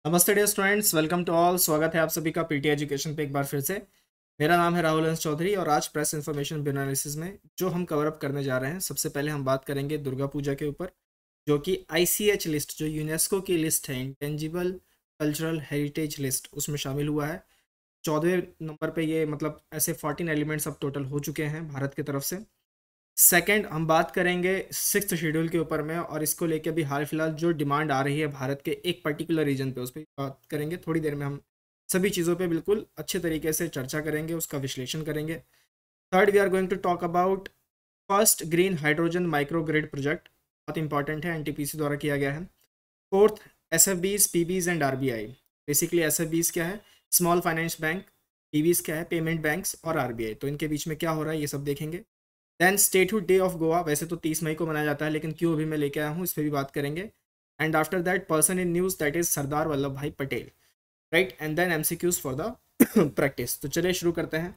नमस्ते dear students, welcome to all. स्वागत है आप सभी का पीटी एजुकेशन पे एक बार फिर से। मेरा नाम है राहुल हंस चौधरी और आज प्रेस इन्फॉर्मेशन ब्यूरो एनालिसिस में जो हम कवर अप करने जा रहे हैं, सबसे पहले हम बात करेंगे दुर्गा पूजा के ऊपर, जो कि आईसीएच लिस्ट, जो यूनेस्को की लिस्ट है, इंटेंजिबल कल्चरल हेरिटेज लिस्ट, उसमें शामिल हुआ है। 14वें नंबर पे ये, मतलब ऐसे 14 एलिमेंट्स अब टोटल हो चुके हैं भारत की तरफ से। सेकंड, हम बात करेंगे सिक्स्थ शेड्यूल के ऊपर में, और इसको लेके अभी हाल फिलहाल जो डिमांड आ रही है भारत के एक पर्टिकुलर रीजन पे, उस पर बात करेंगे। थोड़ी देर में हम सभी चीज़ों पे बिल्कुल अच्छे तरीके से चर्चा करेंगे, उसका विश्लेषण करेंगे। Third, we are going to talk about first green hydrogen micro grid project, बहुत इंपॉर्टेंट है, एनटीपीसी द्वारा किया गया है। Fourth, SFBs, PBs and RBI. Basically SFBs क्या है? Small finance bank. पीबीज क्या है? Payment banks. और आरबीआई, तो इनके बीच में क्या हो रहा है ये सब देखेंगे। Then statehood day of Goa, वैसे तो 30 मई को मनाया जाता है, लेकिन क्यों अभी मैं लेके आया हूँ इस पर भी बात करेंगे। And after that person in news, that is Sardar Vallabh bhai Patel, right. And then MCQs for the practice. तो चलिए शुरू करते हैं।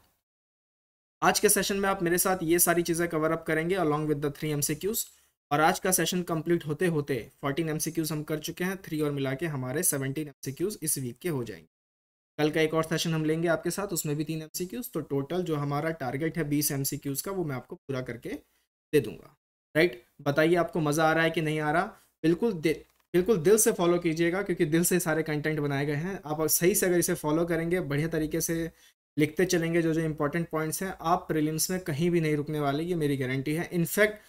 आज के सेशन में आप मेरे साथ ये सारी चीज़ें कवर अप करेंगे अलॉन्ग विद द 3 एमसीक्यूज। और आज का सेशन कंप्लीट होते होते 14 एमसीक्यूज हम कर चुके हैं, 3 और मिला के हमारे 17 एमसीक्यूज इस वीक के हो जाएंगे। कल का एक और सेशन हम लेंगे आपके साथ, उसमें भी 3 एमसीक्यूज, तो टोटल जो हमारा टारगेट है 20 एमसीक्यूज का, वो मैं आपको पूरा करके दे दूंगा, राइट। बताइए आपको मज़ा आ रहा है कि नहीं आ रहा? बिल्कुल दिल से फॉलो कीजिएगा, क्योंकि दिल से सारे कंटेंट बनाए गए हैं। आप सही से अगर इसे फॉलो करेंगे, बढ़िया तरीके से लिखते चलेंगे जो जो इंपॉर्टेंट पॉइंट्स हैं, आप प्रीलिम्स में कहीं भी नहीं रुकने वाले, ये मेरी गारंटी है। इनफैक्ट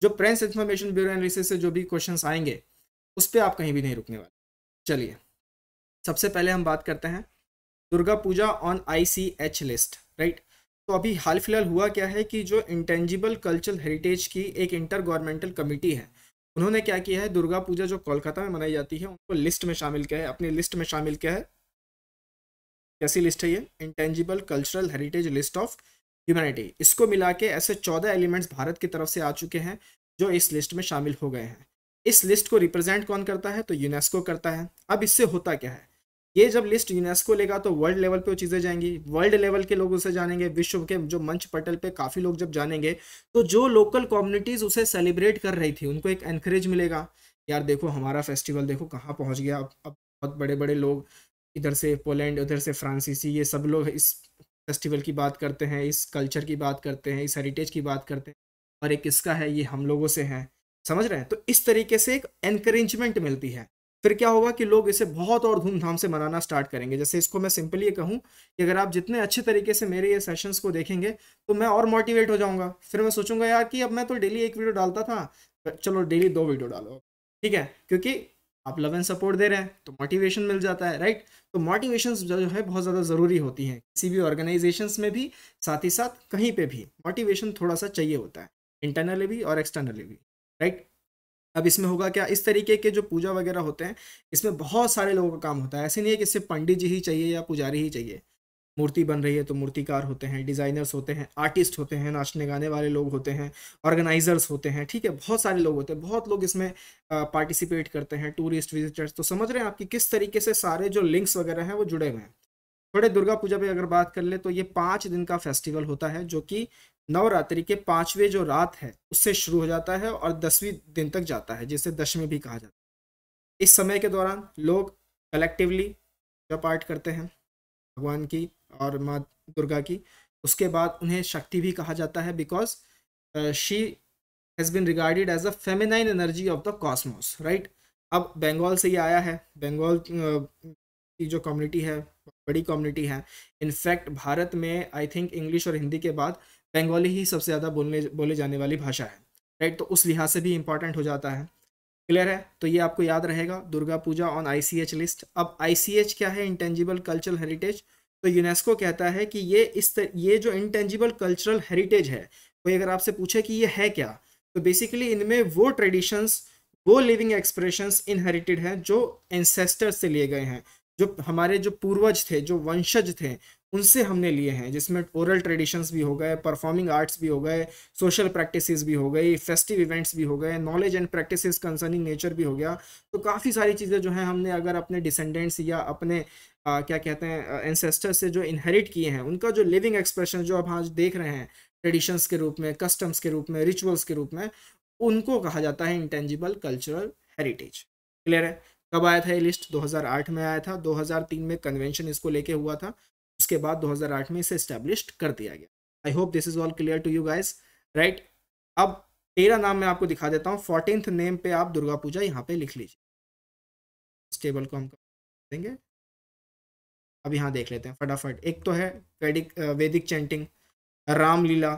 जो प्रेस इन्फॉर्मेशन ब्यूरो एनालिसिस से जो भी क्वेश्चंस आएंगे, उस पर आप कहीं भी नहीं रुकने वाले। चलिए, सबसे पहले हम बात करते हैं Durga Puja on ICH list, right. तो अभी हाल फिलहाल हुआ क्या है कि जो इंटेंजिबल कल्चरल हेरिटेज की एक इंटर गवर्नमेंटल कमेटी है, उन्होंने क्या किया है, दुर्गा पूजा जो कोलकाता में मनाई जाती है उनको लिस्ट में शामिल किया है, अपनी लिस्ट में शामिल किया है। कैसी लिस्ट है ये? Intangible cultural heritage list of humanity. इसको मिला के ऐसे 14 एलिमेंट्स भारत की तरफ से आ चुके हैं जो इस लिस्ट में शामिल हो गए हैं। इस लिस्ट को रिप्रेजेंट कौन करता है? तो यूनेस्को करता है। अब इससे होता क्या है, ये जब लिस्ट यूनेस्को लेगा तो वर्ल्ड लेवल पे वो चीज़ें जाएंगी, वर्ल्ड लेवल के लोग उसे जानेंगे, विश्व के जो मंच पटल पे काफ़ी लोग जब जानेंगे, तो जो लोकल कम्युनिटीज़ उसे सेलिब्रेट कर रही थी उनको एक एनकरेज मिलेगा। यार देखो हमारा फेस्टिवल देखो कहाँ पहुँच गया, अब बहुत बड़े बड़े लोग, इधर से पोलैंड, उधर से फ्रांसीसी, ये सब लोग इस फेस्टिवल की बात करते हैं, इस कल्चर की बात करते हैं, इस हेरिटेज की बात करते हैं, और एक किसका है, ये हम लोगों से है। समझ रहे हैं? तो इस तरीके से एक एनकरेजमेंट मिलती है। फिर क्या होगा कि लोग इसे बहुत और धूमधाम से मनाना स्टार्ट करेंगे। जैसे इसको मैं सिंपली ये कहूँ कि अगर आप जितने अच्छे तरीके से मेरे ये सेशंस को देखेंगे, तो मैं और मोटिवेट हो जाऊंगा। फिर मैं सोचूंगा यार कि अब मैं तो डेली एक वीडियो डालता था, चलो डेली 2 वीडियो डालो, ठीक है, क्योंकि आप लव एंड सपोर्ट दे रहे हैं तो मोटिवेशन मिल जाता है, राइट। तो मोटिवेशन जो है बहुत ज़्यादा ज़रूरी होती है किसी भी ऑर्गेनाइजेशंस में भी, साथ ही साथ कहीं पे भी मोटिवेशन थोड़ा सा चाहिए होता है, इंटरनली भी और एक्सटर्नली भी, राइट। अब इसमें होगा क्या, इस तरीके के जो पूजा वगैरह होते हैं, इसमें बहुत सारे लोगों का काम होता है। ऐसे नहीं है कि सिर्फ पंडित जी ही चाहिए या पुजारी ही चाहिए। मूर्ति बन रही है तो मूर्तिकार होते हैं, डिज़ाइनर्स होते हैं, आर्टिस्ट होते हैं, नाचने गाने वाले लोग होते हैं, ऑर्गेनाइजर्स होते हैं, ठीक है, बहुत सारे लोग होते हैं, बहुत लोग इसमें पार्टिसिपेट करते हैं, टूरिस्ट विजिटर्स। तो समझ रहे हैं आप कि किस तरीके से सारे जो लिंक्स वगैरह हैं वो जुड़े हुए हैं। थोड़े दुर्गा पूजा पे अगर बात कर ले, तो ये 5 दिन का फेस्टिवल होता है, जो कि नवरात्रि के 5वें जो रात है उससे शुरू हो जाता है और 10वीं दिन तक जाता है, जिसे दशमी भी कहा जाता है। इस समय के दौरान लोग कलेक्टिवली पूजा पाठ करते हैं भगवान की और माँ दुर्गा की। उसके बाद उन्हें शक्ति भी कहा जाता है, because she has been regarded as a feminine energy of the cosmos, right. अब बंगाल से ये आया है, बंगाल की जो कम्युनिटी है बड़ी कम्युनिटी है। इनफैक्ट भारत में आई थिंक इंग्लिश और हिंदी के बाद बंगाली ही सबसे ज़्यादा बोले जाने वाली भाषा है, राइट। तो उस लिहाज से भी इंपॉर्टेंट हो जाता है। क्लियर है? तो ये आपको याद रहेगा, Durga Puja on ICH list. अब आईसीएच क्या है? Intangible cultural heritage. तो यूनेस्को कहता है कि ये जो इंटेंजिबल कल्चरल हेरिटेज है, कोई अगर आपसे पूछे कि ये है क्या, तो बेसिकली इनमें वो ट्रेडिशंस, वो लिविंग एक्सप्रेशंस इनहेरिटेड हैं जो एंसेस्टर्स से लिए गए हैं, जो हमारे जो पूर्वज थे, जो वंशज थे, उनसे हमने लिए हैं, जिसमें ओरल ट्रेडिशंस भी हो गए, परफॉर्मिंग आर्ट्स भी हो गए, सोशल प्रैक्टिसेस भी हो गई, फेस्टिव इवेंट्स भी हो गए, knowledge and practices concerning nature भी हो गया। तो काफ़ी सारी चीज़ें जो हैं हमने अगर अपने डिसेंडेंट्स या अपने क्या कहते हैं एंसेस्टर्स से जो इनहेरिट किए हैं, उनका जो लिविंग एक्सप्रेशन जो आप आज देख रहे हैं ट्रेडिशंस के रूप में, कस्टम्स के रूप में, रिचुअल्स के रूप में, उनको कहा जाता है इंटेंजिबल कल्चरल हेरिटेज। क्लियर है? कब आया था ये लिस्ट? 2008 में आया था। 2003 में कन्वेंशन इसको लेके हुआ था, उसके बाद 2008 में इसे एस्टेब्लिश कर दिया गया। I hope this is all clear to you guys, right. अब 13 नाम मैं आपको दिखा देता हूँ। 14th नेम पे आप दुर्गा पूजा यहाँ पे लिख लीजिए। इस टेबल को हम कर देंगे। अब यहाँ देख लेते हैं फटाफट। एक तो है वैदिक चैंटिंग, रामलीला,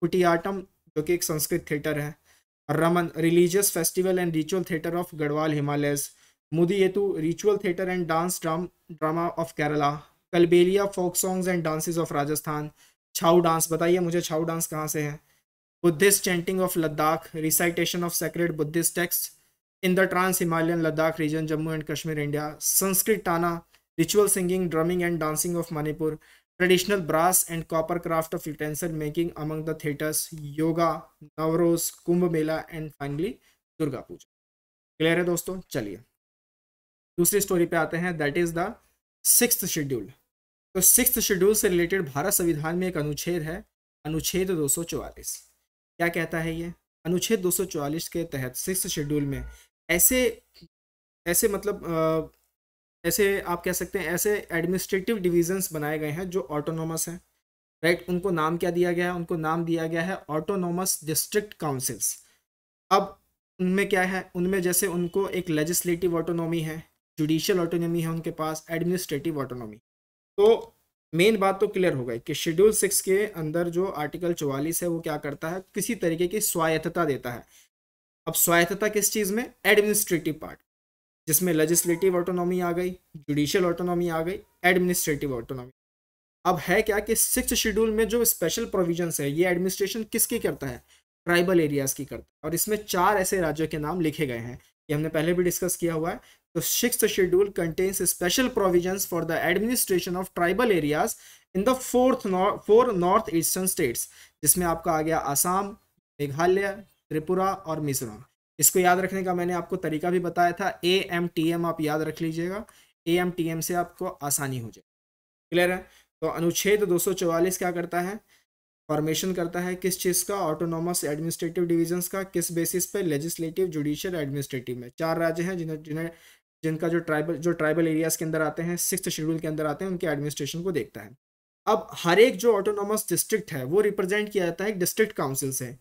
कुटियाटम जो कि एक संस्कृत थिएटर है, Ramman religious festival and ritual theatre of Garhwal Himalayas, Mudiyettu ritual theatre and dance drama of Kerala, Kalbelia folk songs and dances of Rajasthan, Chhau dance, बताइए मुझे छाऊ डांस कहाँ से है, Buddhist chanting of Ladakh, recitation of sacred Buddhist text in the trans Himalayan Ladakh region Jammu and Kashmir India, Sankirtana, ritual singing drumming and dancing of Manipur, traditional brass and copper craft of utensil making among the theaters, yoga, Navroz, Kumbh Mela and finally Durga Puja. Clear है दोस्तों? चलिए दूसरी story पे आते हैं, that is the 6th schedule. तो 6th schedule से related Bharat संविधान में एक अनुच्छेद है, अनुच्छेद 244। क्या कहता है ये? अनुच्छेद 244 के तहत 6th शेड्यूल में ऐसे ऐसे मतलब ऐसे आप कह सकते हैं ऐसे एडमिनिस्ट्रेटिव डिविजन्स बनाए गए हैं जो ऑटोनोमस हैं, राइट। उनको नाम क्या दिया गया है? उनको नाम दिया गया है ऑटोनोमस डिस्ट्रिक्ट काउंसिल्स। अब उनमें क्या है? उनमें जैसे उनको एक लेजिस्लेटिव ऑटोनॉमी है, जुडिशियल ऑटोनॉमी है उनके पास, एडमिनिस्ट्रेटिव ऑटोनॉमी। तो मेन बात तो क्लियर हो गई कि शेड्यूल 6 के अंदर जो आर्टिकल 44 है वो क्या करता है? किसी तरीके की स्वायत्तता देता है। अब स्वायत्तता किस चीज़ में? एडमिनिस्ट्रेटिव पार्ट, जिसमें लेजिस्लेटिव ऑटोनॉमी आ गई, जुडिशियल ऑटोनॉमी आ गई, एडमिनिस्ट्रेटिव ऑटोनॉमी। अब है क्या कि 6th शेड्यूल में जो स्पेशल प्रोविजंस है, ये एडमिनिस्ट्रेशन किसकी करता है? ट्राइबल एरियाज की करता है। और इसमें 4 ऐसे राज्यों के नाम लिखे गए हैं, ये हमने पहले भी डिस्कस किया हुआ है। तो 6th schedule contains special provisions for the administration of tribal areas in the 4 north eastern states, जिसमें आपका आ गया आसाम, मेघालय, त्रिपुरा और मिजोरम। इसको याद रखने का मैंने आपको तरीका भी बताया था, AMTM आप याद रख लीजिएगा, AMTM से आपको आसानी हो जाए। क्लियर है? तो अनुच्छेद 244 क्या करता है? फॉर्मेशन करता है किस चीज़ का? ऑटोनॉमस एडमिनिस्ट्रेटिव डिविजन्स का। किस बेसिस पे? लेजिस्लेटिव, जुडिशियल, एडमिनिस्ट्रेटिव में 4 राज्य हैं जिनका जो ट्राइबल एरियाज के अंदर आते हैं, 6th शेड्यूल के अंदर आते हैं, उनके एडमिनिस्ट्रेशन को देखता है। अब हर एक जो ऑटोनॉमस डिस्ट्रिक्ट है वो रिप्रेजेंट किया जाता है डिस्ट्रिक्ट काउंसिल से।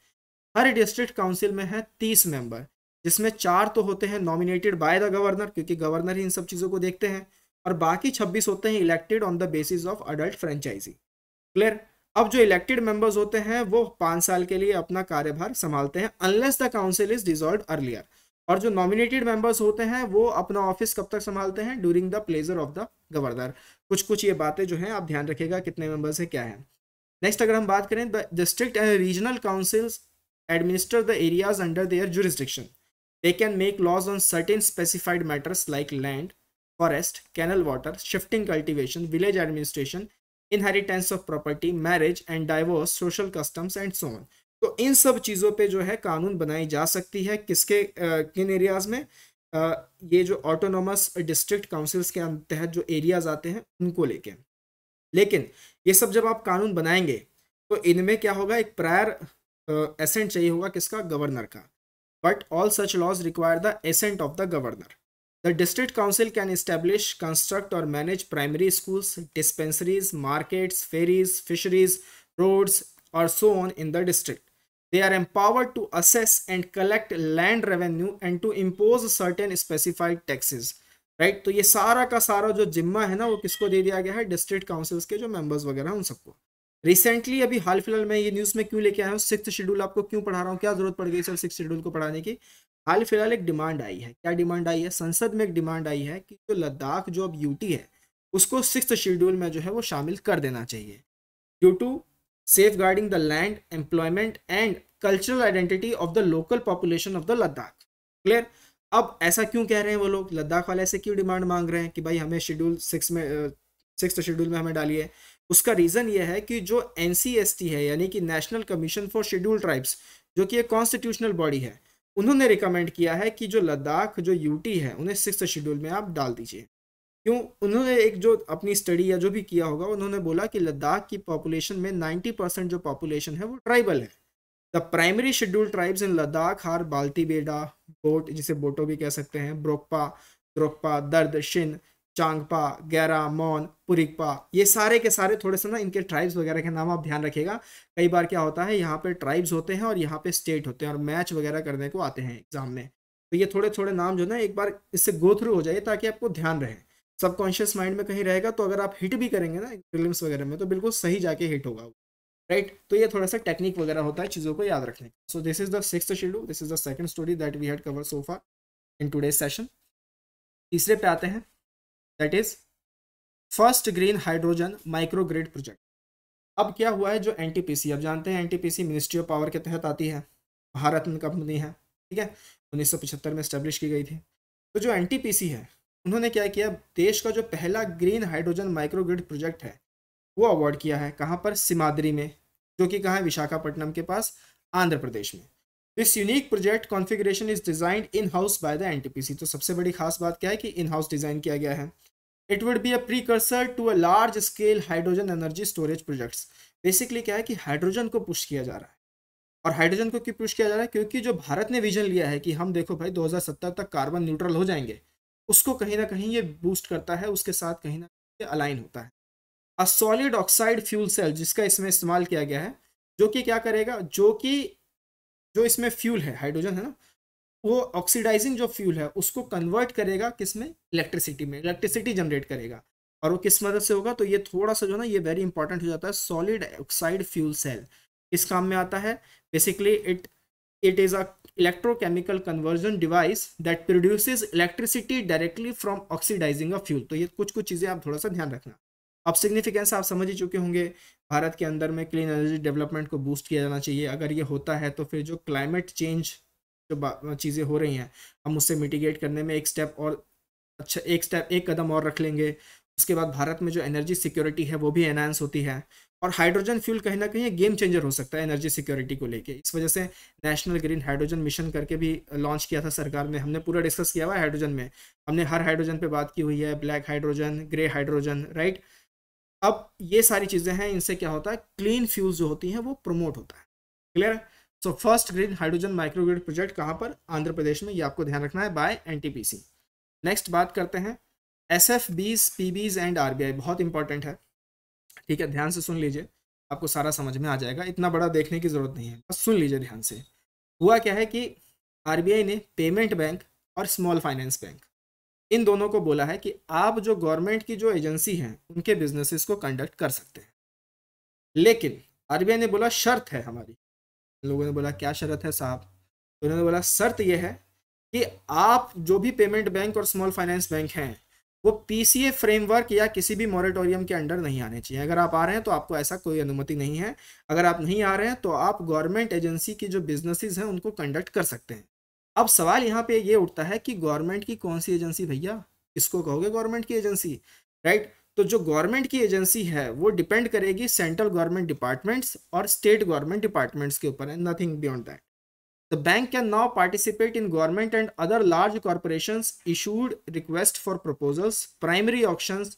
हर डिस्ट्रिक्ट काउंसिल में है 30 मेंबर, जिसमें 4 तो होते हैं नॉमिनेटेड बाय द गवर्नर, क्योंकि गवर्नर ही इन सब चीज़ों को देखते हैं, और बाकी 26 होते हैं elected on the basis of adult franchise. Clear? अब जो इलेक्टेड मेंबर्स होते हैं वो 5 साल के लिए अपना कार्यभार संभालते हैं, unless the council is dissolved earlier. और जो नॉमिनेटेड मेंबर्स होते हैं वो अपना ऑफिस कब तक संभालते हैं? During the pleasure of the governor. कुछ ये बातें जो हैं आप ध्यान रखिएगा, कितने मेंबर्स है क्या है। नेक्स्ट अगर हम बात करें, the district and regional councils administer the areas under their jurisdiction. They can make laws on certain specified matters like land, forest, canal water, shifting cultivation, village administration, inheritance of property, marriage and divorce, social customs and so on. तो इन सब चीज़ों पे जो है कानून बनाई जा सकती है, किसके किन एरियाज में? ये जो ऑटोनोमस डिस्ट्रिक्ट काउंसिल्स के तहत जो एरियाज आते हैं उनको लेके। लेकिन ये सब जब आप कानून बनाएंगे तो इनमें क्या होगा? एक प्रायर एसेंट चाहिए होगा, किसका? गवर्नर का। But all such laws require the assent of the governor. The district council can establish, construct और manage primary schools, dispensaries, markets, ferries, fisheries, roads और so on in the district. They are empowered to assess and collect land revenue and to impose certain specified taxes. Right? तो ये सारा का सारा जो जिम्मा है ना वो किसको दे दिया गया है? डिस्ट्रिक्ट काउंसिल्स के जो मेंबर्स वगैरह उन सबको। रिसेंटली अभी हाल फिलहाल में ये न्यूज़ में क्यों लेके आया हूँ, 6th शेड्यूल आपको क्यों पढ़ा रहा हूँ, क्या जरूरत पड़ गई सर 6th शेड्यूल को पढ़ाने की? हाल फिलहाल एक डिमांड आई है। क्या डिमांड आई है? संसद में एक डिमांड आई है कि जो लद्दाख जो अब यूटी है उसको 6th शेड्यूल में जो है वो शामिल कर देना चाहिए, due to safeguarding the land, employment and cultural identity of the local population of the Ladakh. Clear? अब ऐसा क्यों कह रहे हैं वो लोग? लद्दाख वाले ऐसे क्यों डिमांड मांग रहे हैं कि भाई हमें शेड्यूल 6 में 6th शेड्यूल में हमें डालिए? उसका रीज़न ये है कि जो NCST है, यानी कि national commission for schedule tribes, जो कि एक कॉन्स्टिट्यूशनल बॉडी है, उन्होंने रिकमेंड किया है कि जो लद्दाख जो यूटी है उन्हें 6th शेड्यूल में आप डाल दीजिए। क्यों? उन्होंने एक जो अपनी स्टडी या जो भी किया होगा उन्होंने बोला कि लद्दाख की पॉपुलेशन में 90% जो पॉपुलेशन है वो ट्राइबल है। The primary scheduled tribes in Ladakh are Balti Beda, boat जिसे बोटो भी कह सकते हैं, ब्रोकपा, द्रोकपा, दर्द, शिन, चांगपा, गैरा, मौन, पुरिकपा, ये सारे के सारे थोड़े से ना इनके ट्राइब्स वगैरह के नाम आप ध्यान रखिएगा। कई बार क्या होता है यहाँ पे ट्राइब्स होते हैं और यहाँ पे स्टेट होते हैं और मैच वगैरह करने को आते हैं एग्जाम में, तो ये थोड़े थोड़े नाम जो ना एक बार इससे गो थ्रू हो जाए ताकि आपको ध्यान रहे, सबकॉन्शियस माइंड में कहीं रहेगा, तो अगर आप हिट भी करेंगे ना प्रीलिम्स वगैरह में तो बिल्कुल सही जाके हिट होगा, राइट। तो ये थोड़ा सा टेक्निक वगैरह होता है चीज़ों को याद रखने का। So this is the sixth schedule, this is the second story that we had cover so far in today's session. तीसरे पे आते हैं, that is first green hydrogen micro grid project. अब क्या हुआ है, जो एनटीपीसी, अब जानते हैं एनटीपीसी मिनिस्ट्री ऑफ पावर के तहत आती है, भारत में कंपनी है, ठीक है, 1975 में स्टैब्लिश की गई थी। तो जो एनटीपीसी है उन्होंने क्या किया, देश का जो पहला green hydrogen micro grid project है वो अवार्ड किया है, कहाँ पर, सिमाद्री में, जो कि कहाँ है, विशाखापट्टनम के पास, आंध्र प्रदेश में। This unique project configuration is designed in house by the NTPC. तो सबसे बड़ी खास बात क्या है कि इन हाउस डिजाइन किया गया है। It would be a precursor to a large scale hydrogen energy storage projects. Basically क्या है कि हाइड्रोजन को पुश किया जा रहा है, और हाइड्रोजन को क्यों पुश किया जा रहा है, क्योंकि जो भारत ने विजन लिया है कि हम देखो भाई 2070 तक कार्बन न्यूट्रल हो जाएंगे, उसको कहीं ना कहीं ये बूस्ट करता है, उसके साथ कहीं ना कहीं अलाइन होता है। A solid oxide fuel cell जिसका इसमें इस्तेमाल किया गया है, जो कि क्या करेगा, जो इसमें फ्यूल है, हाइड्रोजन है ना, वो ऑक्सीडाइजिंग जो फ्यूल है उसको कन्वर्ट करेगा किसमें, इलेक्ट्रिसिटी में, इलेक्ट्रिसिटी जनरेट करेगा। और वो किस मदद से होगा, तो ये थोड़ा सा जो ना ये वेरी इंपॉर्टेंट हो जाता है, सॉलिड ऑक्साइड फ्यूल सेल इस काम में आता है। Basically it is a electrochemical conversion device that produces electricity directly from oxidising a fuel. तो ये कुछ कुछ चीज़ें आप थोड़ा सा ध्यान रखना। अब सिग्निफिकेंस आप समझ ही चुके होंगे, भारत के अंदर में क्लीन एनर्जी डेवलपमेंट को बूस्ट किया जाना चाहिए। अगर ये होता है तो फिर जो क्लाइमेट चेंज जो चीज़ें हो रही हैं, हम उससे मिटिगेट करने में एक स्टेप और अच्छा एक कदम और रख लेंगे। उसके बाद भारत में जो एनर्जी सिक्योरिटी है वो भी एनहांस होती है, और हाइड्रोजन फ्यूल कहीं ना कहीं गेम चेंजर हो सकता है एनर्जी सिक्योरिटी को लेके। इस वजह से नेशनल ग्रीन हाइड्रोजन मिशन करके भी लॉन्च किया था सरकार ने, हमने पूरा डिस्कस किया हुआ है हाइड्रोजन में, हमने हर हाइड्रोजन पे बात की हुई है, black hydrogen, grey hydrogen, right. अब ये सारी चीज़ें हैं, इनसे क्या होता है, क्लीन फ्यूल्स जो होती हैं वो प्रमोट होता है। क्लियर है। So first green hydrogen microgrid project कहाँ पर, आंध्र प्रदेश में, ये आपको ध्यान रखना है, बाय एनटीपीसी। नेक्स्ट बात करते हैं एसएफबीज, पीबीज एंड आरबीआई, बहुत इंपॉर्टेंट है, ठीक है, ध्यान से सुन लीजिए, आपको सारा समझ में आ जाएगा, इतना बड़ा देखने की जरूरत नहीं है, बस सुन लीजिए ध्यान से। हुआ क्या है कि आरबीआई ने पेमेंट बैंक और स्मॉल फाइनेंस बैंक, इन दोनों को बोला है कि आप जो गवर्नमेंट की जो एजेंसी हैं उनके बिजनेसेस को कंडक्ट कर सकते हैं, लेकिन आरबीआई ने बोला शर्त है हमारी। लोगों ने बोला क्या शर्त है साहब, तो उन्होंने बोला शर्त यह है कि आप जो भी पेमेंट बैंक और स्मॉल फाइनेंस बैंक हैं वो पीसीए फ्रेमवर्क या किसी भी मॉरेटोरियम के अंडर नहीं आने चाहिए। अगर आप आ रहे हैं तो आपको ऐसा कोई अनुमति नहीं है, अगर आप नहीं आ रहे हैं तो आप गवर्नमेंट एजेंसी की जो बिजनेसेस हैं उनको कंडक्ट कर सकते हैं। अब सवाल यहाँ पे ये उठता है कि गवर्नमेंट की कौन सी एजेंसी भैया, किसको कहोगे गवर्नमेंट की एजेंसी, राइट। तो जो गवर्नमेंट की एजेंसी है वो डिपेंड करेगी सेंट्रल गवर्नमेंट डिपार्टमेंट्स और स्टेट गवर्नमेंट डिपार्टमेंट्स के ऊपर है, nothing beyond that. The bank can now participate in government and other large corporations issued request for proposals, primary auctions,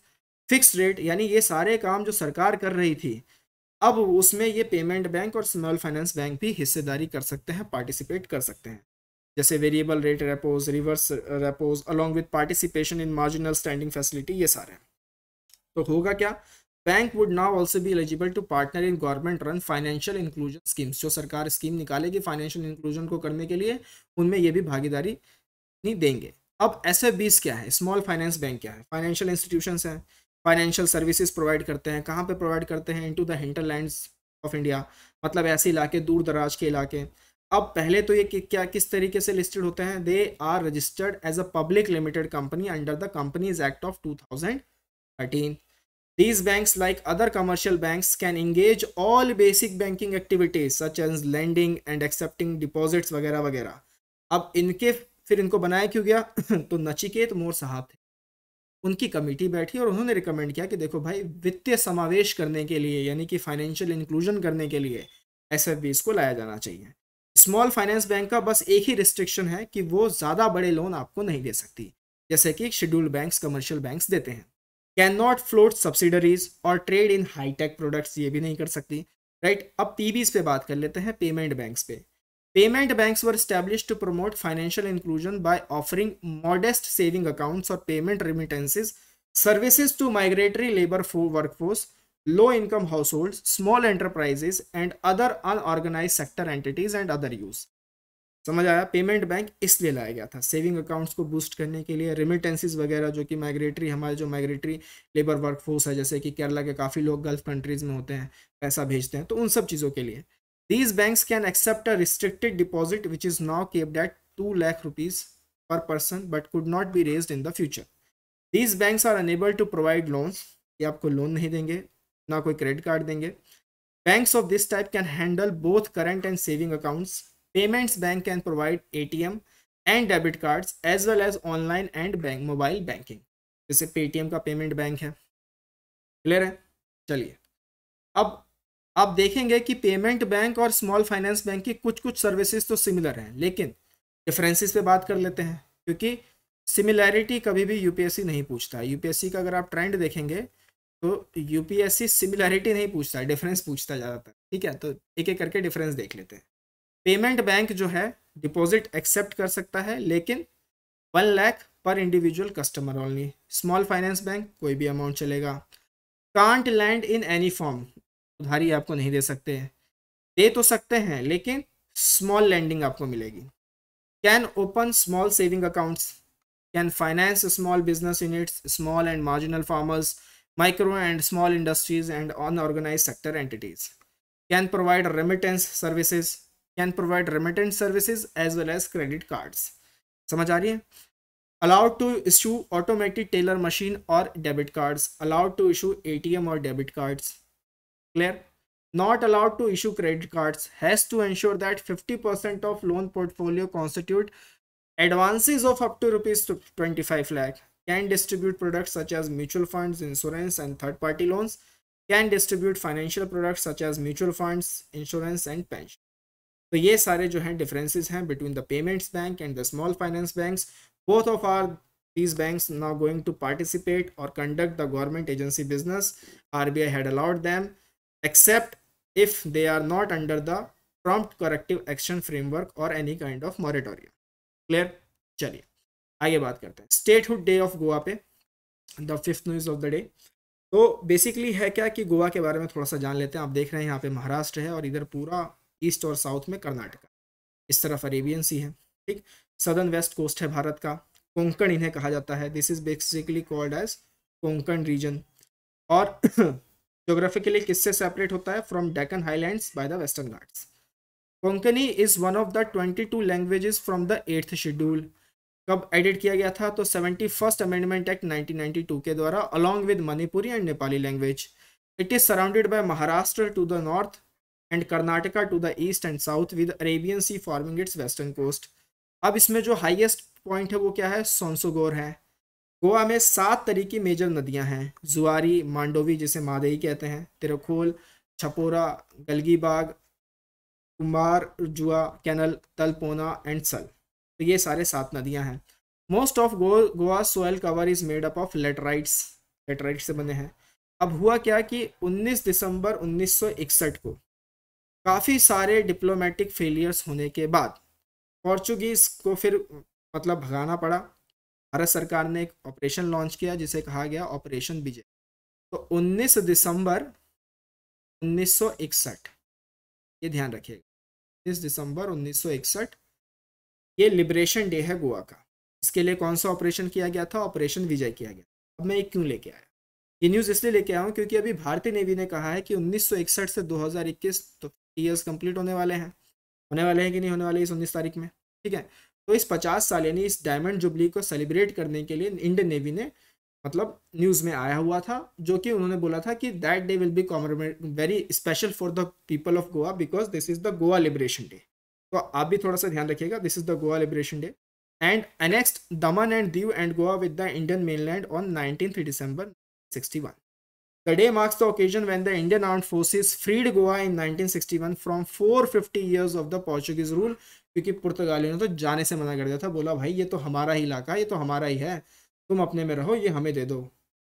fixed rate, यानी ये सारे काम जो सरकार कर रही थी, अब उसमें ये पेमेंट बैंक और स्मॉल फाइनेंस बैंक भी हिस्सेदारी कर सकते हैं, पार्टिसिपेट कर सकते हैं, जैसे variable rate repos, reverse repos, along with participation in marginal standing facility, ये सारे। तो होगा क्या, bank would now also be eligible to partner in government run financial inclusion schemes. जो सरकार स्कीम निकालेगी फाइनेंशियल इंक्लूजन को करने के लिए, उनमें ये भी भागीदारी नहीं देंगे। अब एसएफबीज क्या है, स्मॉल फाइनेंस बैंक क्या है, फाइनेंशियल इंस्टीट्यूशंस हैं, फाइनेंशियल सर्विसेज प्रोवाइड करते हैं, कहाँ पे प्रोवाइड करते हैं, into the hinterlands of India, मतलब ऐसे इलाके, दूर दराज के इलाके। अब पहले तो ये क्या किस तरीके से लिस्टेड होते हैं, they are registered as a public limited company under the companies act of 2013। These banks, like other commercial banks, can engage all basic banking activities such as lending and accepting deposits वगैरह वगैरह। अब इनके फिर इनको बनाया क्यों गया तो नचिकेत मोर साहब थे, उनकी कमेटी बैठी और उन्होंने रिकमेंड किया कि देखो भाई, वित्तीय समावेश करने के लिए यानी कि फाइनेंशियल इंक्लूजन करने के लिए एसएफबीज को लाया जाना चाहिए। स्मॉल फाइनेंस बैंक का बस एक ही रिस्ट्रिक्शन है कि वो ज़्यादा बड़े लोन आपको नहीं दे सकती, जैसे कि शेड्यूल्ड बैंक्स, कमर्शियल बैंक्स देते हैं। कैन नॉट फ्लोट सब्सिडरीज और ट्रेड इन हाईटेक प्रोडक्ट्स, ये भी नहीं कर सकती, राइट। अब पीबीज पे बात कर लेते हैं, पेमेंट बैंक्स पे। Payment banks were established to promote financial inclusion by offering modest saving accounts or payment remittances services to migratory labor workforce, low-income households, small enterprises, and other unorganized sector entities and other use. समझ आया? Payment bank इसलिए लाया गया था saving accounts को boost करने के लिए, रेमिटेंसेस वगैरह जो कि माइग्रेटरी, हमारे जो माइग्रेटरी लेबर वर्कफोर्स है, जैसे कि केरला के काफ़ी लोग गल्फ कंट्रीज में होते हैं, पैसा भेजते हैं, तो उन सब चीज़ों के लिए these banks can accept a restricted deposit which is now capped at 2 lakh rupees per person but could not be raised in the future. These banks are unable to provide loans. ये आपको loan नहीं देंगे, ना कोई credit card देंगे. Banks of this type can handle both current and saving accounts. Payments bank can provide ATM and debit cards as well as online and mobile banking. जैसे Paytm का payment bank है. Clear है? चलिए, अब आप देखेंगे कि पेमेंट बैंक और स्मॉल फाइनेंस बैंक की कुछ कुछ सर्विसेज तो सिमिलर हैं, लेकिन डिफरेंसेस पे बात कर लेते हैं, क्योंकि सिमिलैरिटी कभी भी यूपीएससी नहीं पूछता है. यूपीएससी का अगर आप ट्रेंड देखेंगे तो यूपीएससी सिमिलैरिटी नहीं पूछता है, डिफरेंस पूछता है ज़्यादातर. ठीक है, तो एक एक करके डिफरेंस देख लेते हैं. पेमेंट बैंक जो है डिपॉजिट एक्सेप्ट कर सकता है, लेकिन 1 लाख पर individual customer only. Small finance bank कोई भी अमाउंट चलेगा. Can't land in any form, उधारी आपको नहीं दे सकते हैं, दे तो सकते हैं लेकिन स्मॉल लैंडिंग आपको मिलेगी. Can open small saving accounts, can finance small business units, small and marginal farmers, micro and small industries and unorganised sector entities. Can provide remittance services, can provide remittance services as well as credit cards. समझ आ रही है? allowed to issue automated teller machine or debit cards, allowed to issue ATM or debit cards. Clear? Not allowed to issue credit cards, has to ensure that 50% of loan portfolio constitute advances of up to rupees 25 lakh, can distribute products such as mutual funds, insurance and third party loans, can distribute financial products such as mutual funds, insurance and pension. तो ये सारे जो हैं differences हैं between the payments bank and the small finance banks. Both of our these banks now going to participate or conduct the government agency business. RBI had allowed them except if they are not under the prompt corrective action framework or any kind of moratorium. Clear? चलिए आगे बात करते हैं statehood day of Goa पे, the 5th news of the day. तो basically है क्या कि गोवा के बारे में थोड़ा सा जान लेते हैं. आप देख रहे हैं यहाँ पे महाराष्ट्र है और इधर पूरा ईस्ट और साउथ में कर्नाटका, इस तरफ अरेबियन सी है. ठीक, सदर्न वेस्ट कोस्ट है भारत का. कोंकण इन्हें कहा जाता है. This is basically called as Konkan region. और ज्योग्राफिकली किससे सेपरेट होता है? From Deccan highlands by the Western Ghats. Konkani is one of the 22 languages from the 8th schedule. कब एडिट किया गया था? तो 71st अमेंडमेंट एक्ट 1992 के द्वारा, along with Manipuri and Nepali language. It is surrounded by Maharashtra to the north and Karnataka to the east and south with Arabian sea forming its western coast. अब इसमें जो हाईएस्ट पॉइंट है वो क्या है? सोंसोगोर है. गोवा में 7 तरह की मेजर नदियां हैं. जुआरी, मांडोवी जिसे मादेई कहते हैं, तिरखोल, छपोरा, गलगीबाग, कुमार जुआ, कैनल, तलपोना एंड सल. तो ये सारे 7 नदियां हैं. Most of Goa soil cover is made up of laterites, laterite से बने हैं. अब हुआ क्या कि 19 दिसंबर 1961 को काफ़ी सारे डिप्लोमेटिक फेलियर्स होने के बाद पोर्चुगीज को फिर मतलब भगाना पड़ा. भारत सरकार ने एक ऑपरेशन लॉन्च किया जिसे कहा गया ऑपरेशन विजय. तो 19 दिसंबर 1961, ये ध्यान रखिएगा, 19 दिसंबर 1961 ये लिबरेशन डे है गोवा का. इसके लिए कौन सा ऑपरेशन किया गया था? ऑपरेशन विजय किया गया. अब मैं एक क्यों लेके आया? ये न्यूज़ इसलिए लेके आया हूँ क्योंकि अभी भारतीय नेवी ने कहा है कि 1961 से 2021 तो ईयर्स कंप्लीट होने वाले हैं. होने वाले हैं कि नहीं होने वाले इस 19 तारीख में? ठीक है, तो इस 50 साल यानी इस डायमंड जुबली को सेलिब्रेट करने के लिए इंडियन नेवी ने मतलब न्यूज़ में आया हुआ था, जो कि उन्होंने बोला था कि that day will be very special for the people of Goa because this is the Goa liberation day. तो आप भी थोड़ा सा ध्यान रखिएगा, this is the Goa liberation day. And annexed Daman and Diu and Goa with the Indian mainland on 19th December 1961. The day marks the occasion when the Indian Armed Forces freed Goa in 1961 from 450 years of the Portuguese rule. क्योंकि पुर्तगालियों ने तो जाने से मना कर दिया था, बोला भाई ये तो हमारा ही इलाका, ये तो हमारा ही है, तुम अपने में रहो, ये हमें दे दो.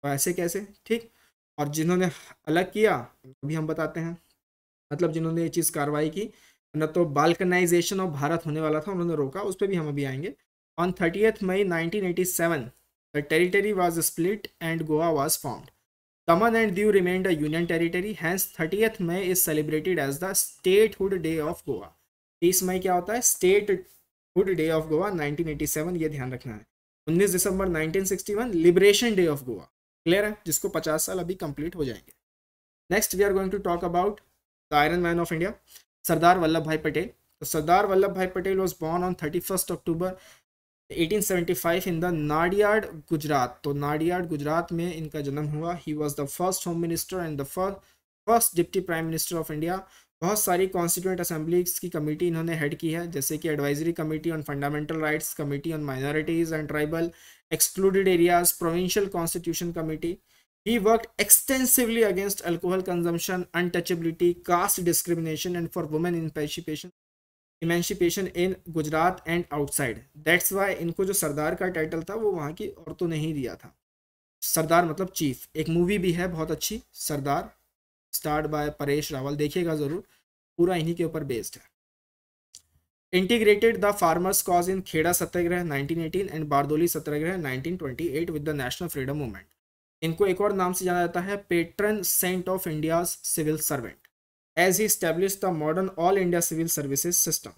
तो ऐसे कैसे? ठीक. और जिन्होंने अलग किया अभी हम बताते हैं, मतलब जिन्होंने ये चीज़ कार्रवाई की न तो बाल्कनाइजेशन ऑफ भारत होने वाला था, उन्होंने रोका, उस पर भी हम अभी आएंगे। On 30th May 1987 the territory was split and Goa was formed. Daman and Diu remained a union territory, hence 30th May is celebrated as the statehood day of Goa. 30 मई क्या होता है? स्टेटहुड डे ऑफ गोवा 1987, ये ध्यान रखना है। 19 दिसंबर 1961 liberation day of Goa. Clear है? जिसको 50 साल अभी कंप्लीट हो जाएंगे। Next we are going to talk about the iron man of India, Sardar Vallabh bhai Patel. तो Sardar Vallabh bhai Patel was born on 31st October 1875 in the Nadiad, Gujarat. तो नाडियाड गुजरात में इनका जन्म हुआ। He was the first home minister and the first deputy prime minister of India. बहुत सारी constituent assemblies की committee इन्होंने हेड की है, जैसे कि advisory committee on fundamental rights, committee on minorities and tribal excluded areas, provincial constitution committee. He worked extensively against alcohol consumption, untouchability, caste discrimination, and for women emancipation in Gujarat and outside. That's why इनको जो सरदार का title था वो वहाँ की औरतों ने ही दिया था। सरदार मतलब चीफ। एक मूवी भी है बहुत अच्छी, सरदार, स्टार्ड बाय परेश रावल, देखिएगा जरूर, पूरा इन्हीं के ऊपर बेस्ड है। Integrated the farmers cause in Kheda Satyagraha 1918 and Bardoli Satyagraha 1928 with the national freedom movement. इनको एक और नाम से जाना जाता है, patron saint of India civil servant, as he established the modern all India civil services system.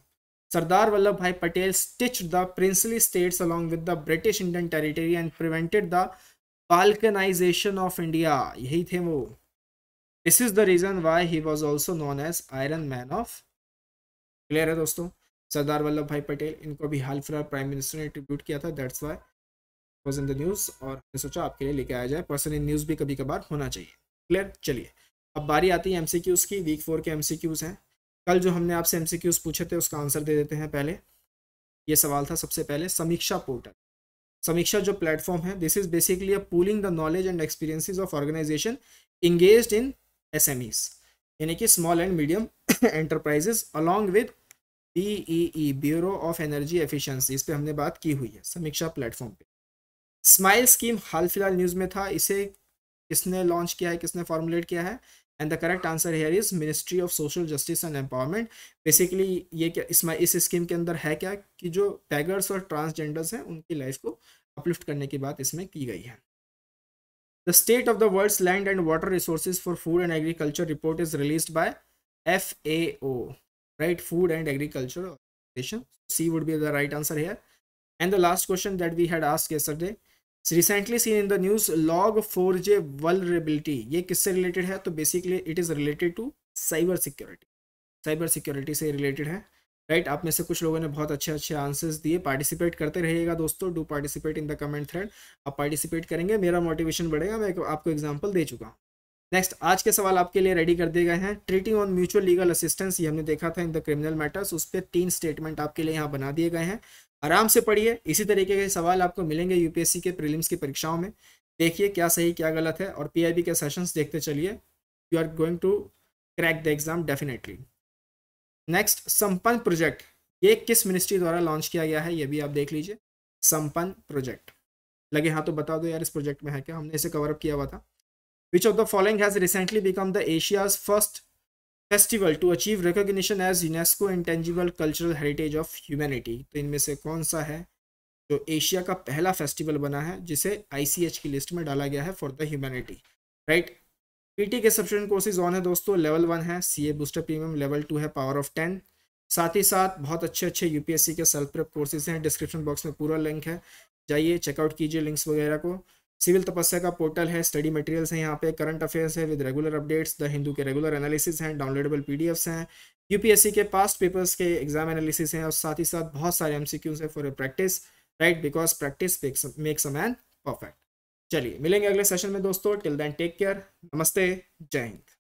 Sardar Vallabh bhai Patel stitched the princely states along with the British Indian territory and prevented the balkanisation of India. यही थे वो। This is the reason why he was also known as iron man of. Clear है दोस्तों? सरदार वल्लभ भाई पटेल, इनको भी हाल फिलहाल prime minister ने tribute किया था, that's why was in the news, और मैंने सोचा आपके लिए लेके आया जाए। पर्सन इन न्यूज़ भी कभी कभार होना चाहिए। क्लियर? चलिए अब बारी आती है एमसीक्यूज़ की। वीक 4 के एमसीक्यूज़ हैं। कल जो हमने आपसे एमसीक्यूज़ पूछे थे उसका आंसर दे देते हैं। पहले ये सवाल था सबसे पहले, समीक्षा पोर्टल। समीक्षा जो प्लेटफॉर्म है, this is basically a pooling the knowledge and experiences of organisation engaged in SMEs, यानी कि small and medium enterprises, along with BEE, bureau of energy efficiency. इस पे हमने बात की हुई है समीक्षा प्लेटफॉर्म पे। स्माइल स्कीम हाल फिलहाल न्यूज़ में था, इसे किसने लॉन्च किया है, किसने फॉर्मुलेट किया है? And the correct answer here is ministry of social justice and empowerment. Basically ये क्या इस स्कीम के अंदर है क्या कि जो बैगर्स और ट्रांसजेंडर्स हैं उनकी लाइफ को अपलिफ्ट करने की बात इसमें की गई है। The state of the world's land and water resources for food and agriculture report is released by FAO, right? Food and Agriculture Organization. C would be the right answer here. And the last question that we had asked yesterday, recently seen in the news, log4j vulnerability, ये किससे related है? तो basically it is related to cyber security. Cyber security से related है, right? आप में से कुछ लोगों ने बहुत अच्छे अच्छे आंसर्स दिए। पार्टिसिपेट करते रहिएगा दोस्तों, do participate in the comment thread. आप पार्टिसिपेट करेंगे, मेरा मोटिवेशन बढ़ेगा। मैं आपको एग्जाम्पल दे चुका हूँ। नेक्स्ट आज के सवाल आपके लिए रेडी कर दिए गए हैं। Treaty on mutual legal assistance, ये हमने देखा था इन द क्रिमिनल मैटर्स, उस पर 3 स्टेटमेंट आपके लिए यहाँ बना दिए गए हैं। आराम से पढ़िए, इसी तरीके के सवाल आपको मिलेंगे यूपीएससी के प्रीलिम्स की परीक्षाओं में। देखिए क्या सही क्या गलत है, और पीआईबी के सेशंस देखते चलिए। You are going to crack the exam definitely. Next, Sampann project, ये किस मिनिस्ट्री द्वारा लॉन्च किया गया है, ये भी आप देख लीजिए। संपन्न प्रोजेक्ट लगे हाँ तो बता दो यार इस प्रोजेक्ट में है क्या, हमने इसे कवरअप किया हुआ था। Which of the following has recently become the Asia's first festival to achieve recognition as UNESCO Intangible Cultural Heritage of Humanity? तो इनमें से कौन सा है जो एशिया का पहला फेस्टिवल बना है जिसे ICH की लिस्ट में डाला गया है for the humanity, right? PT के सब्सक्रिप्शन कोर्सेज ऑन है दोस्तों। लेवल 1 है CA बूस्टर प्रीमियम, लेवल 2 है पावर ऑफ 10। साथ ही साथ बहुत अच्छे अच्छे यूपीएससी के सेल्फ प्रेप कोर्सेज हैं, डिस्क्रिप्शन बॉक्स में पूरा लिंक है, जाइए चेकआउट कीजिए लिंक्स वगैरह को। सिविल तपस्या का पोर्टल है, स्टडी मटेरियल्स हैं यहाँ पे, करंट अफेयर्स है with regular updates, the Hindu के रेगुलर एनालिसिस हैं, डाउनलोडेबल पीडीएफ्स हैं, यूपीएससी के पास्ट पेपर्स के एग्जाम एनालिसिस हैं, और साथ ही साथ बहुत सारे एमसीक्यूज हैं for practice, right? Because practice makes a man perfect. चलिए मिलेंगे अगले सेशन में दोस्तों। टिल देन टेक केयर, नमस्ते, जय हिंद।